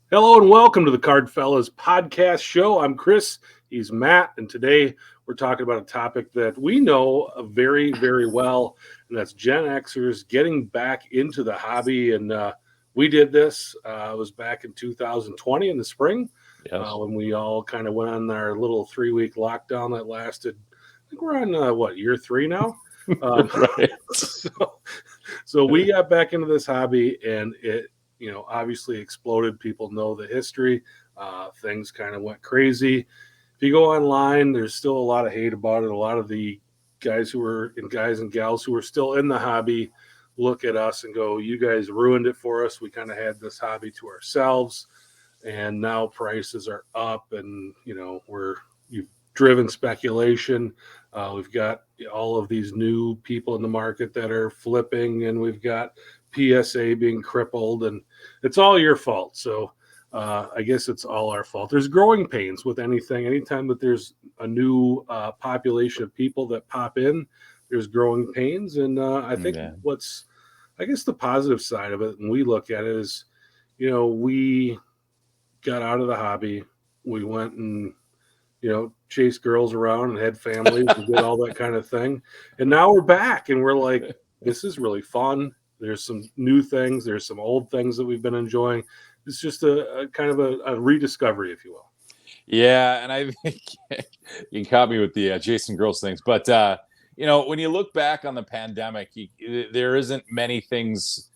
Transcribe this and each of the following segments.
Hello and welcome to the Cardfellas Podcast Show. I'm Chris. He's Matt, and today we're talking about a topic that we know very, very well, and that's Gen Xers getting back into the hobby. And we did this. It was back in 2020 in the spring Yes. when we all kind of went on our little 3-week lockdown that lasted. I think we're on year 3 now. Right. so, so we got back into this hobby, and it obviously exploded. People know the history. Things kind of went crazy. If you go online, there's still a lot of hate about it. A lot of the guys and gals who are still in the hobby look at us and go, "You guys ruined it for us. We kind of had this hobby to ourselves, and now prices are up, and you've driven speculation. We've got all of these new people in the market that are flipping, and we've got PSA being crippled, and it's all your fault." So I guess it's all our fault. There's growing pains with anything. Anytime that there's a new population of people that pop in, there's growing pains. And I think Yeah. I guess the positive side of it, and we look at it is, we got out of the hobby. We went and chased girls around and had families and did all that kind of thing. And now we're back and we're like, this is really fun. There's some new things. There's some old things that we've been enjoying. It's just a kind of a rediscovery, if you will. Yeah, and I think you caught me with the Jason Girls things, but when you look back on the pandemic, there isn't many things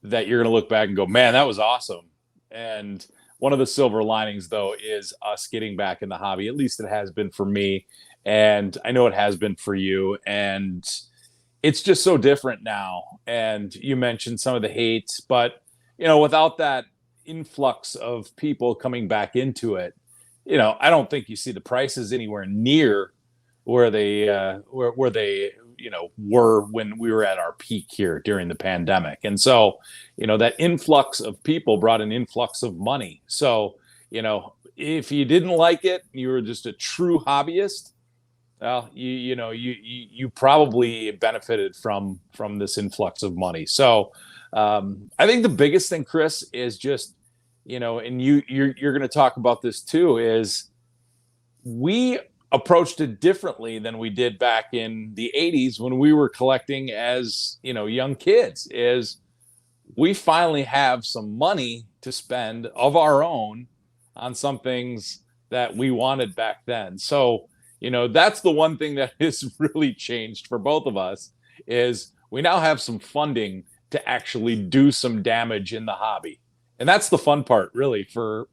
that you're going to look back and go, "Man, that was awesome." And one of the silver linings, though, is us getting back in the hobby. At least it has been for me, and I know it has been for you. And it's just so different now. And you mentioned some of the hate, but without that influx of people coming back into it, I don't think you see the prices anywhere near where they were when we were at our peak here during the pandemic. And so, that influx of people brought an influx of money. So, if you didn't like it, you were just a true hobbyist. Well, you probably benefited from this influx of money. So I think the biggest thing, Chris, is just and you're going to talk about this too. Is we approached it differently than we did back in the 80s when we were collecting as young kids. Is we finally have some money to spend of our own on some things that we wanted back then. So that's the one thing that has really changed for both of us is we now have some funding to actually do some damage in the hobby. And that's the fun part, really, for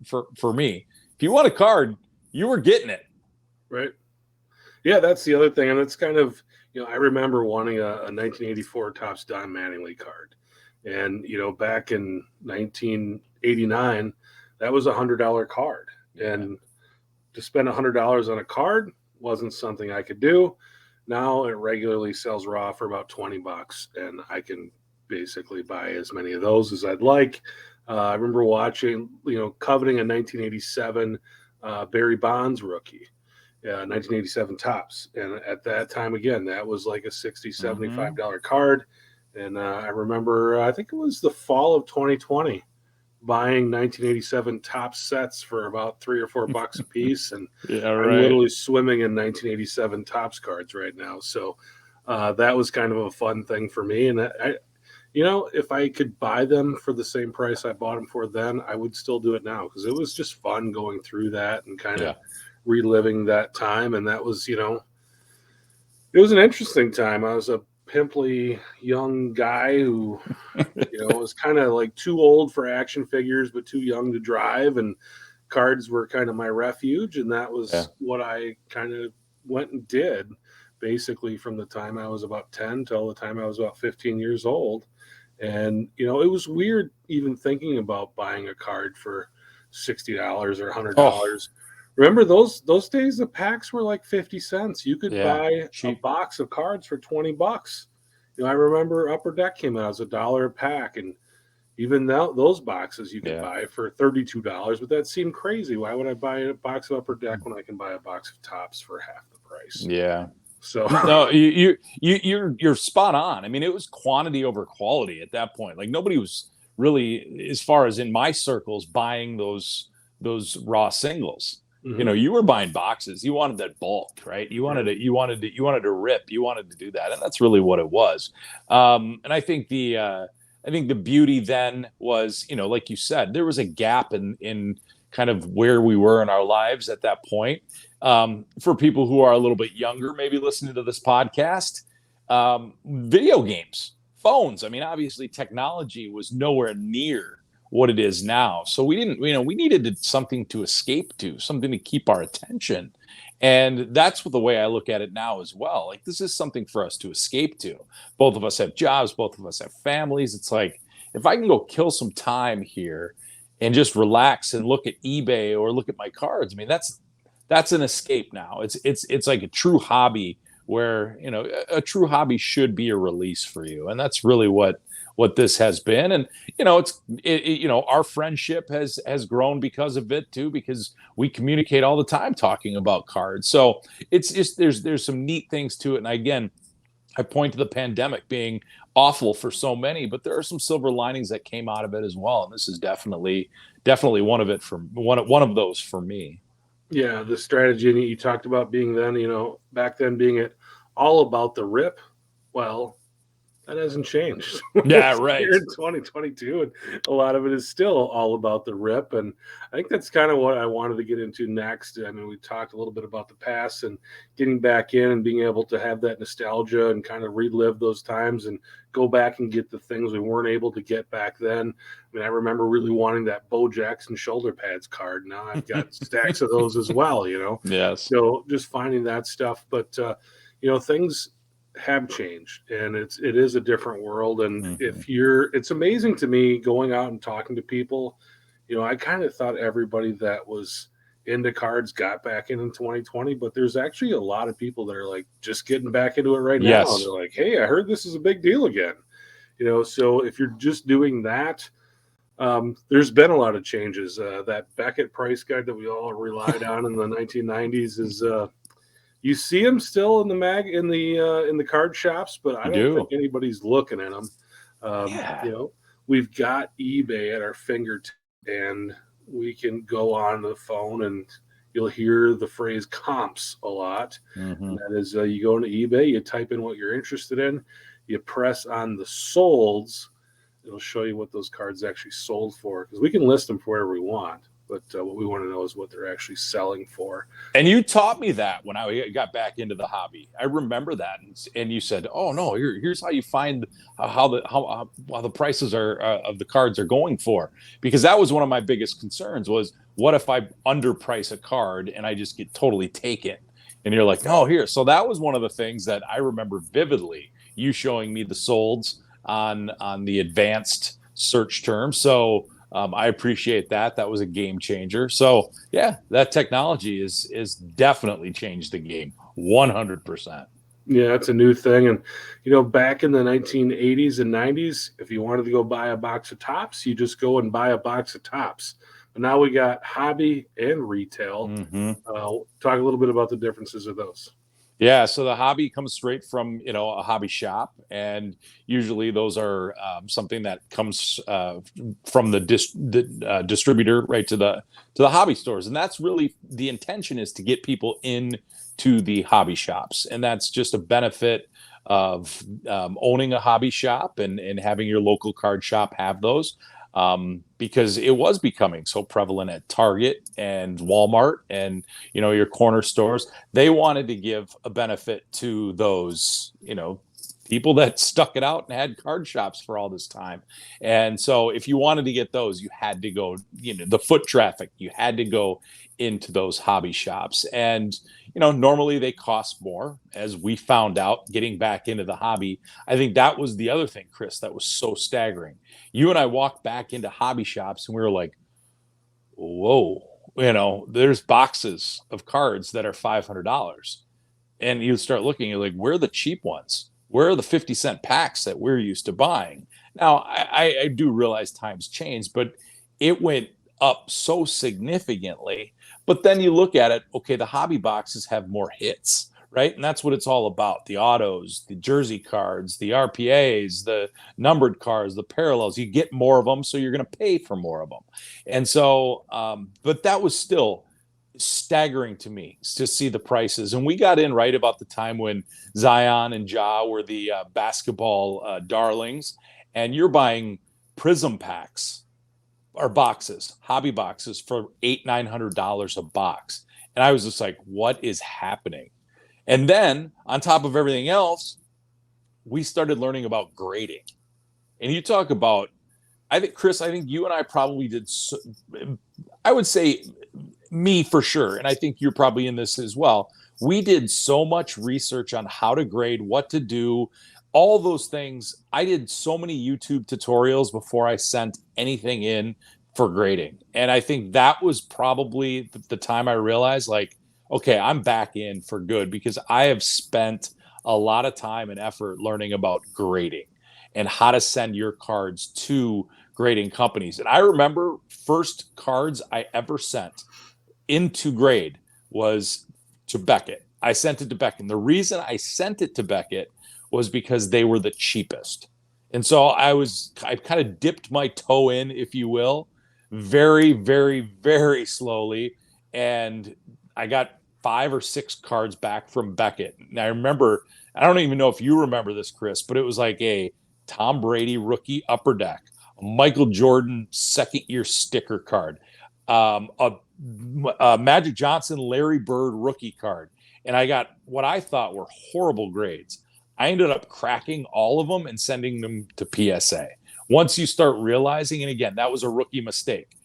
me. If you want a card, you were getting it. Right. Yeah, that's the other thing. And it's kind of, I remember wanting a 1984 Topps Don Mattingly card. And, back in 1989, that was $100 card. And to spend $100 on a card wasn't something I could do. Now it regularly sells raw for about $20, and I can basically buy as many of those as I'd like. I remember watching, coveting a 1987 Barry Bonds rookie, 1987 Topps. And at that time, again, that was like a $60, $75 card. And I remember, I think it was the fall of 2020, buying 1987 Topps sets for about $3 or $4 a piece. And Yeah, I'm right. literally swimming in 1987 Topps cards right now. So that was kind of a fun thing for me. And if I could buy them for the same price I bought them for then, I would still do it now because it was just fun going through that and kind of reliving that time. And that was, it was an interesting time. I was a pimply young guy who, was kind of like too old for action figures, but too young to drive. And cards were kind of my refuge. And that was what I kind of went and did basically from the time I was about 10 till the time I was about 15 years old. And, it was weird even thinking about buying a card for $60 or $100. Remember those days, the packs were like 50 cents. You could buy a box of cards for $20. I remember Upper Deck came out as $1 a pack. And even those boxes you could buy for $32, but that seemed crazy. Why would I buy a box of Upper Deck when I can buy a box of Topps for half the price? Yeah. So no, you're spot on. I mean, it was quantity over quality at that point. Like nobody was really, as far as in my circles, buying those raw singles. Mm-hmm. You were buying boxes. You wanted that bulk, right? You wanted it. You wanted to rip. You wanted to do that, and that's really what it was. And I think the beauty then was, like you said, there was a gap in kind of where we were in our lives at that point. For people who are a little bit younger, maybe listening to this podcast, video games, phones. I mean, obviously, technology was nowhere near what it is now. So we didn't, we needed something to escape to, something to keep our attention. And that's the way I look at it now as well. Like, this is something for us to escape to. Both of us have jobs, both of us have families. It's like, if I can go kill some time here and just relax and look at eBay or look at my cards, I mean, that's an escape now. It's like a true hobby where, a true hobby should be a release for you. And that's really what this has been. And, our friendship has grown because of it too, because we communicate all the time talking about cards. So it's just, there's some neat things to it. And again, I point to the pandemic being awful for so many, but there are some silver linings that came out of it as well. And this is definitely one of it, for one of those for me. Yeah, the strategy you talked about being then, back then being it all about the rip. Well, that hasn't changed. Yeah, right. Here in 2022, and a lot of it is still all about the rip. And I think that's kind of what I wanted to get into next. I mean, we talked a little bit about the past and getting back in and being able to have that nostalgia and kind of relive those times and go back and get the things we weren't able to get back then. I mean, I remember really wanting that Bo Jackson shoulder pads card. Now I've got stacks of those as well, Yes. So just finding that stuff. But, things have changed, and it is a different world. And it's amazing to me going out and talking to people. I kind of thought everybody that was into cards got back in 2020, but there's actually a lot of people that are like just getting back into it right now. Yes. They're like, hey, I heard this is a big deal again. So if you're just doing that, there's been a lot of changes. That Beckett price guide that we all relied on in the 1990s is you see them still in the card shops, but I don't think anybody's looking at them. We've got eBay at our fingertips, and we can go on the phone and you'll hear the phrase comps a lot. And that is, you go into eBay, you type in what you're interested in, you press on the solds. It'll show you what those cards actually sold for, because we can list them for wherever we want. But what we want to know is what they're actually selling for. And you taught me that when I got back into the hobby. I remember that, and you said, "Oh no, here's how you find how the prices are of the cards are going for." Because that was one of my biggest concerns was, what if I underprice a card and I just get totally taken? And you're like, "No, here." So that was one of the things that I remember vividly. You showing me the solds on the advanced search term. So. I appreciate that. That was a game changer. So yeah, that technology is definitely changed the game 100%. Yeah, it's a new thing. And, back in the 1980s and 90s, if you wanted to go buy a box of Topps, you just go and buy a box of Topps. But now we got hobby and retail. Talk a little bit about the differences of those. Yeah, so the hobby comes straight from a hobby shop, and usually those are something that comes from the distributor right to the hobby stores, and that's really the intention, is to get people into the hobby shops, and that's just a benefit of owning a hobby shop and having your local card shop have those. Because it was becoming so prevalent at Target and Walmart and, your corner stores. They wanted to give a benefit to those, people that stuck it out and had card shops for all this time. And so if you wanted to get those, you had to go, the foot traffic, you had to go into those hobby shops. And, normally they cost more, as we found out getting back into the hobby. I think that was the other thing, Chris, that was so staggering. You and I walked back into hobby shops and we were like, whoa, there's boxes of cards that are $500. And you start looking, you're like, where are the cheap ones? Where are the 50-cent packs that we're used to buying? Now, I do realize times changed, but it went up so significantly. But then you look at it, okay, the hobby boxes have more hits, right? And that's what it's all about. The autos, the jersey cards, the RPAs, the numbered cards, the parallels. You get more of them, so you're going to pay for more of them. And so, but that was still staggering to me to see the prices. And we got in right about the time when Zion and Ja were the basketball darlings, and you're buying prism packs or boxes, hobby boxes for $800-900 a box. And I was just like, what is happening? And then on top of everything else, we started learning about grading. And you talk about, I think, Chris, I think you and I probably did, I would say me for sure. And I think you're probably in this as well. We did so much research on how to grade, what to do, all those things. I did so many YouTube tutorials before I sent anything in for grading. And I think that was probably the time I realized, like, okay, I'm back in for good, because I have spent a lot of time and effort learning about grading and how to send your cards to grading companies. And I remember first cards I ever sent into grade was to Beckett. I sent it to Beckett. And the reason I sent it to Beckett was because they were the cheapest. And so I kind of dipped my toe in, if you will, very, very, very slowly. And I got 5 or 6 cards back from Beckett. And I remember, I don't even know if you remember this, Chris, but it was like a Tom Brady rookie upper deck, a Michael Jordan second year sticker card, a Magic Johnson Larry Bird rookie card. And I got what I thought were horrible grades. I ended up cracking all of them and sending them to PSA. Once you start realizing, and again, that was a rookie mistake,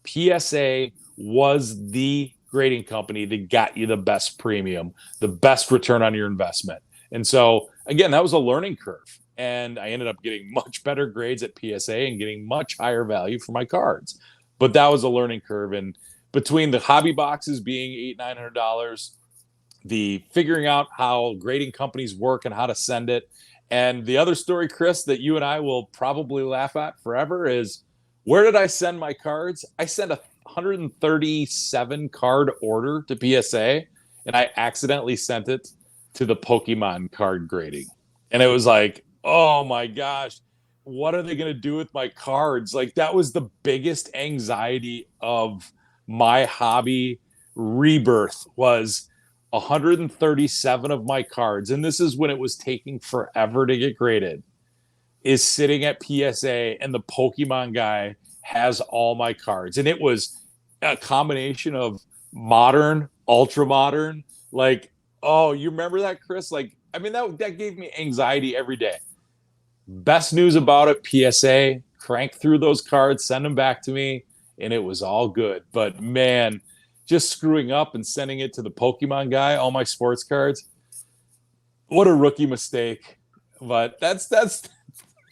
PSA was the grading company that got you the best premium, the best return on your investment. And so, again, that was a learning curve. And I ended up getting much better grades at PSA and getting much higher value for my cards. But that was a learning curve. And between the hobby boxes being $800-900, the figuring out how grading companies work and how to send it, and the other story, Chris, that you and I will probably laugh at forever is, where did I send my cards? I sent a 137 card order to PSA, and I accidentally sent it to the Pokemon card grading. And it was like, oh my gosh, what are they going to do with my cards? Like, that was the biggest anxiety of my hobby rebirth, was 137 of my cards, and this is when it was taking forever to get graded, is sitting at PSA, and the Pokemon guy has all my cards. And it was a combination of modern, ultra modern, like, oh, you remember that, Chris? Like, I mean, that gave me anxiety every day. Best news about it, PSA, crank through those cards, send them back to me, and it was all good. But man, just screwing up and sending it to the Pokemon guy, all my sports cards, what a rookie mistake. But that's that's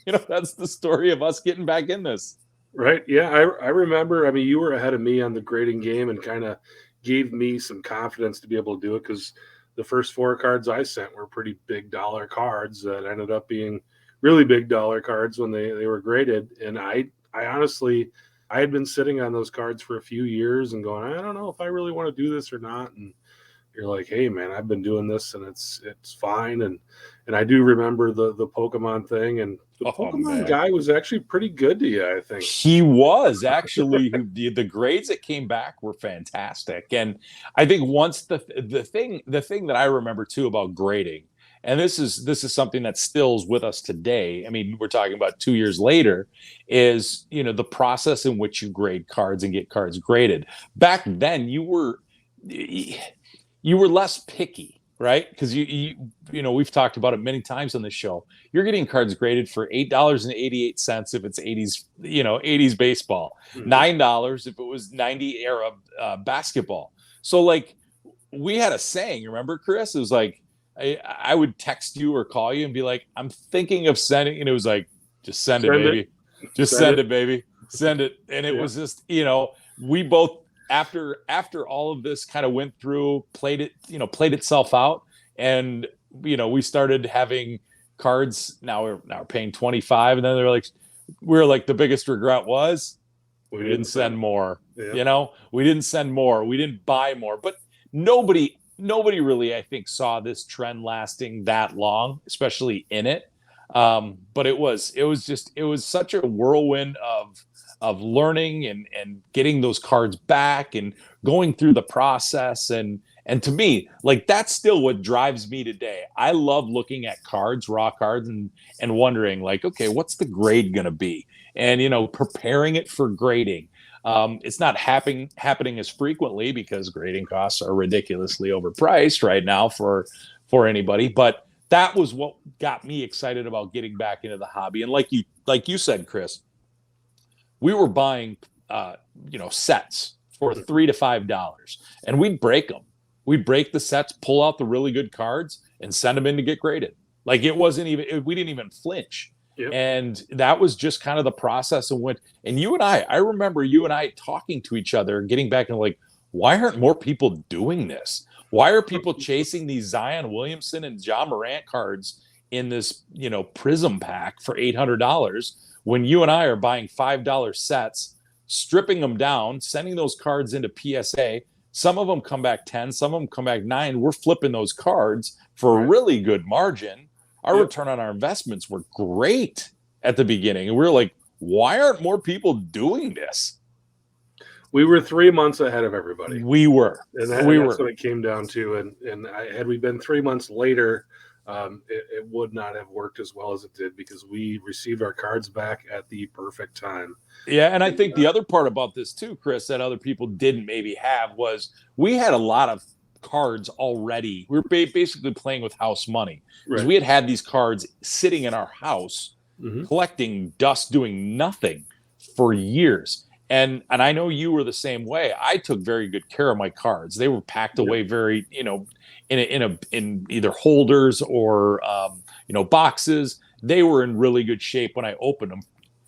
the story of us getting back in this. Right. Yeah, I remember. I mean, you were ahead of me on the grading game and kind of gave me some confidence to be able to do it, because the first 4 cards I sent were pretty big dollar cards that ended up being really big dollar cards when they were graded. And I honestly, I had been sitting on those cards for a few years and going, I don't know if I really want to do this or not. And you're like, hey man, I've been doing this and it's fine. And I do remember the Pokemon thing, and the Pokemon guy was actually pretty good to you, I think. He was actually the grades that came back were fantastic. And I think once the thing that I remember too about grading, and this is something that stills with us today. I mean, we're talking about 2 years later, is, the process in which you grade cards and get cards graded. Back then, you were less picky, right? Because we've talked about it many times on this show. You're getting cards graded for $8.88 if it's 80s baseball, $9 if it was 90 era basketball. So like, we had a saying, remember, Chris? It was like, I would text you or call you and be like, I'm thinking of sending, and it was like, just send it, baby. Just send it, baby. Send it. And it was just, we both, after all of this kind of went through, played itself out, and we started having cards. Now we're paying $25, and then we're like, the biggest regret was we didn't send more. Yeah. We didn't send more. We didn't buy more. But nobody nobody really, I think, saw this trend lasting that long, especially in it. But it was such a whirlwind of learning and getting those cards back and going through the process. And to me, like, that's still what drives me today. I love looking at cards, raw cards, and wondering, like, okay, what's the grade going to be? And, preparing it for grading. It's not happening as frequently because grading costs are ridiculously overpriced right now for anybody. But that was what got me excited about getting back into the hobby. And like you said, Chris, we were buying sets for $3 to $5, and we'd break them. We'd break the sets, pull out the really good cards, and send them in to get graded. Like, it wasn't even, we didn't even flinch. Yep. And that was just kind of the process. And you and I remember you and I talking to each other, getting back and like, why aren't more people doing this? Why are people chasing these Zion Williamson and John Morant cards in this, Prism pack for $800 when you and I are buying $5 sets, stripping them down, sending those cards into PSA? Some of them come back 10, some of them come back 9. We're flipping those cards for a really good margin. Our return on our investments were great at the beginning. And we were like, why aren't more people doing this? We were 3 months ahead of everybody. We were. And that's what it came down to. And had we been 3 months later, it would not have worked as well as it did, because we received our cards back at the perfect time. Yeah, and I think the other part about this too, Chris, that other people didn't maybe have was we had a lot of cards already. We were basically playing with house money, because we had these cards sitting in our house, collecting dust, doing nothing for years. And I know you were the same way. I took very good care of my cards. They were packed away very, in either holders or boxes. They were in really good shape when I opened them,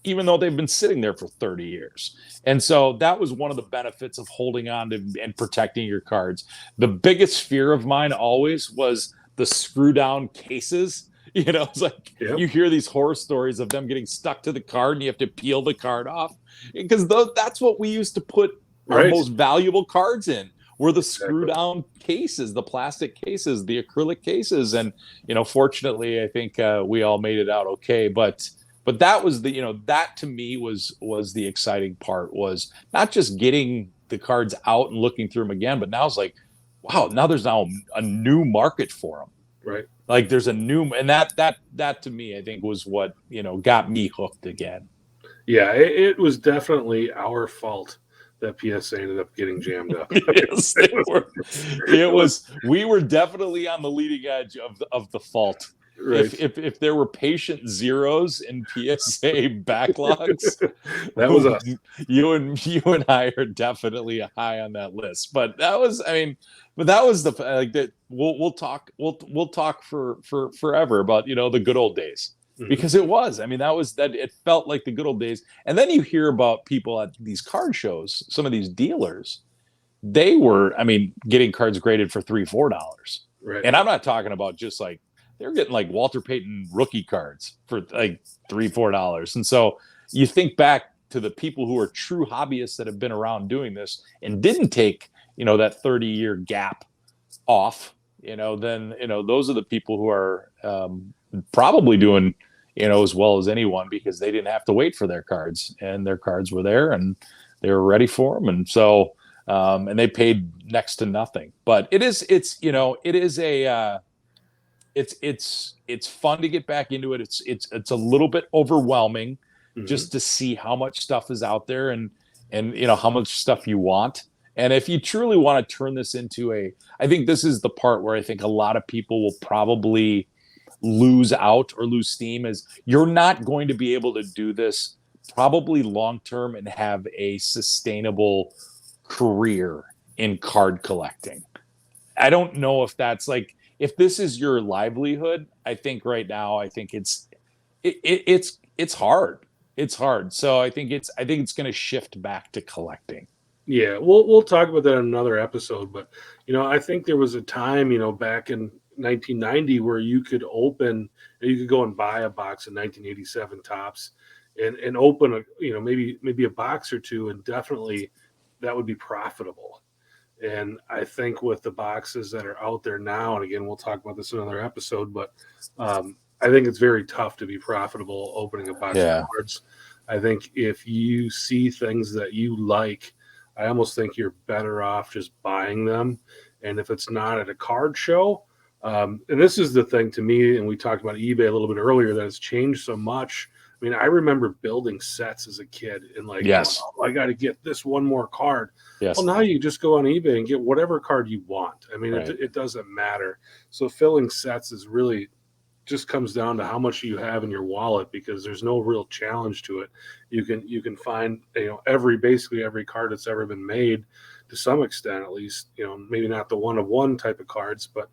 even though they've been sitting there for 30 years. And so that was one of the benefits of holding on to and protecting your cards. The biggest fear of mine always was the screw down cases. It's like you hear these horror stories of them getting stuck to the card and you have to peel the card off, because that's what we used to put our most valuable cards in, were the screw down cases, the plastic cases, the acrylic cases. And, fortunately, I think we all made it out okay. But that was that to me was the exciting part, was not just getting the cards out and looking through them again, but now it's like, wow, now there's now a new market for them. Right. Like, there's a new, and that to me, I think, was what, got me hooked again. Yeah, it was definitely our fault that PSA ended up getting jammed up. Yes, we were definitely on the leading edge of the fault. Right. If there were patient zeros in PSA backlogs, that was us. You and I are definitely high on that list. But that was, that was that. We'll talk for forever about the good old days, because it was. It felt like the good old days. And then you hear about people at these card shows, some of these dealers, they were getting cards graded for $3-4. Right. And I'm not talking about just like, they're getting like Walter Payton rookie cards for like $3-4. And so you think back to the people who are true hobbyists that have been around doing this and didn't take, that 30-year gap off, then, those are the people who are probably doing, as well as anyone, because they didn't have to wait for their cards, and their cards were there and they were ready for them. And so, and they paid next to nothing. But it's fun to get back into it. It's a little bit overwhelming just to see how much stuff is out there and how much stuff you want. And if you truly want to turn this into I think this is the part where I think a lot of people will probably lose out or lose steam, is you're not going to be able to do this probably long-term and have a sustainable career in card collecting. I don't know if that's like, if this is your livelihood, I think right now, I think it's hard. It's hard. So I think it's going to shift back to collecting. Yeah, we'll talk about that in another episode. But I think there was a time, back in 1990 where you could go and buy a box of 1987 Topps and open maybe a box or two, and definitely that would be profitable. And I think with the boxes that are out there now, and again, we'll talk about this in another episode, but I think it's very tough to be profitable opening a box of cards. I think if you see things that you like, I almost think you're better off just buying them. And if it's not at a card show, and this is the thing to me, and we talked about eBay a little bit earlier, that it's changed so much. I mean, I remember building sets as a kid and like, oh, I got to get this one more card. Yes. Well, now you just go on eBay and get whatever card you want. I mean, it doesn't matter. So filling sets is really just comes down to how much you have in your wallet, because there's no real challenge to it. You can find, basically every card that's ever been made to some extent, at least, maybe not the one-of-one type of cards, but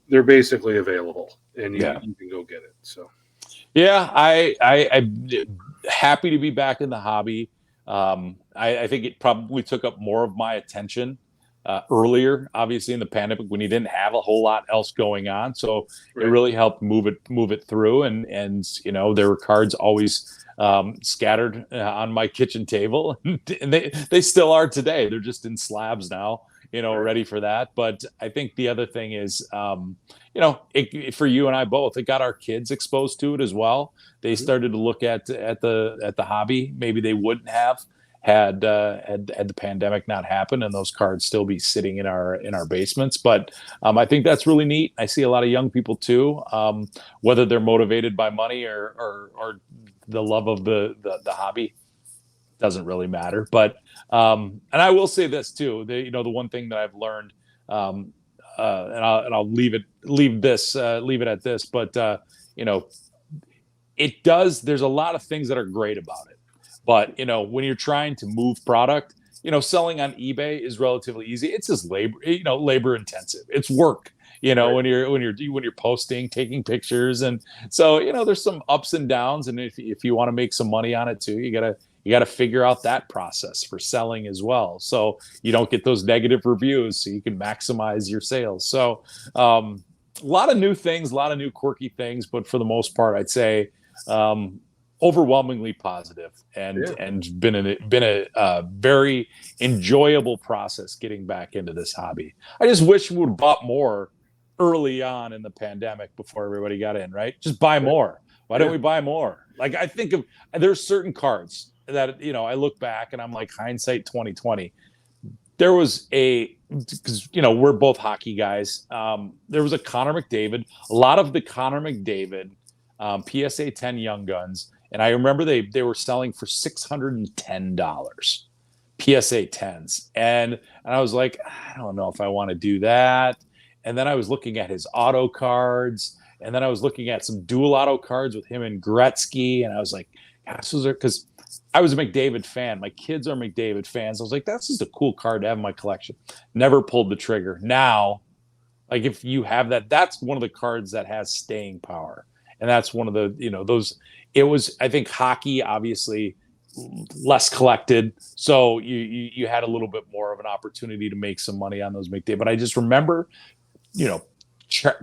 they're basically available, and you can go get it. So. Yeah, I'm happy to be back in the hobby. I think it probably took up more of my attention earlier, obviously in the pandemic, when you didn't have a whole lot else going on. So it really helped move it through. And there were cards always scattered on my kitchen table, and they still are today. They're just in slabs now, ready for that. But I think the other thing is, for you and I both, it got our kids exposed to it as well. They started to look at the hobby. Maybe they wouldn't have had the pandemic not happened, and those cards still be sitting in our basements. But I think that's really neat. I see a lot of young people too, whether they're motivated by money or the love of the hobby, doesn't really matter. But and I will say this too, the one thing that I've learned, and I'll leave it at this, but it does. There's a lot of things that are great about it. But, when you're trying to move product, selling on eBay is relatively easy. It's just labor intensive. It's work, when you're posting, taking pictures. And so, there's some ups and downs. And if you want to make some money on it too, you gotta figure out that process for selling as well. So you don't get those negative reviews, so you can maximize your sales. So a lot of new things, a lot of new quirky things, but for the most part, I'd say, overwhelmingly positive, and been a very enjoyable process getting back into this hobby. I just wish we would have bought more early on in the pandemic before everybody got in, right? Just buy more. Why don't we buy more? Like, I think there's certain cards that, I look back and I'm like, hindsight 2020. There was because we're both hockey guys. There was a Connor McDavid, a lot of the Connor McDavid PSA 10 Young Guns. And I remember they were selling for $610 PSA 10s. And I was like, I don't know if I want to do that. And then I was looking at his auto cards. And then I was looking at some dual auto cards with him and Gretzky. And I was like, gosh, because I was a McDavid fan. My kids are McDavid fans. I was like, that's just a cool card to have in my collection. Never pulled the trigger. Now, like, if you have that, that's one of the cards that has staying power. And that's one of the, those. It was, I think, hockey, obviously less collected. So you had a little bit more of an opportunity to make some money on those McDavid. But I just remember,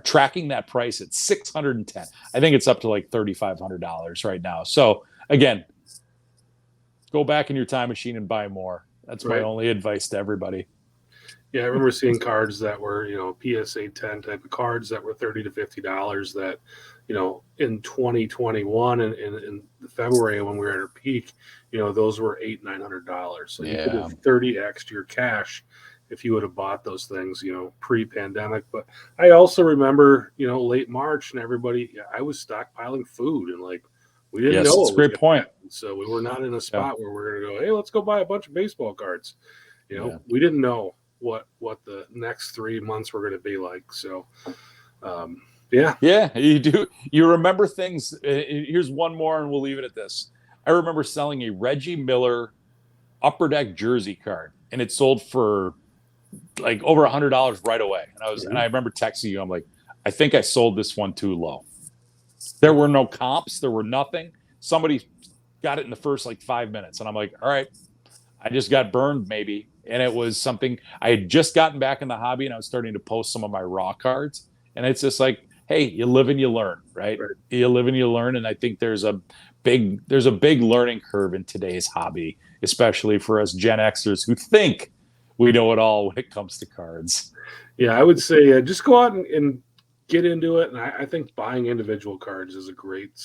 tracking that price at $610. I think it's up to like $3,500 right now. So again, go back in your time machine and buy more. That's my only advice to everybody. Yeah, I remember seeing cards that were, PSA 10 type of cards that were $30 to $50 that, in 2021 and in February when we were at our peak, those were $800-900. So you could have 30x to your cash if you would have bought those things, pre-pandemic. But I also remember, late March, and I was stockpiling food, and like, we didn't know. That's a great point. So we were not in a spot where we're going to go, hey, let's go buy a bunch of baseball cards. We didn't know what the next 3 months were going to be like. So, you do. You remember things. Here's one more, and we'll leave it at this. I remember selling a Reggie Miller Upper Deck jersey card, and it sold for like over $100 right away. And I remember texting you. I'm like, I think I sold this one too low. There were no comps. There were nothing. Somebody got it in the first like 5 minutes, and I'm like, all right, I just got burned maybe. And it was something I had just gotten back in the hobby, and I was starting to post some of my raw cards. And it's just like, hey, you live and you learn, right? You live and you learn. And I think there's a big learning curve in today's hobby, especially for us Gen Xers who think We know it all when it comes to cards. Yeah, I would say just go out and get into it. And I think buying individual cards is a great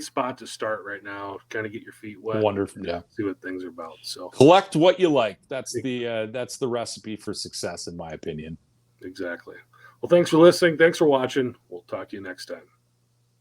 spot to start right now. Kind of get your feet wet. Wonderful. Yeah. See what things are about. So collect what you like. That's the recipe for success, in my opinion. Exactly. Well, thanks for listening. Thanks for watching. We'll talk to you next time.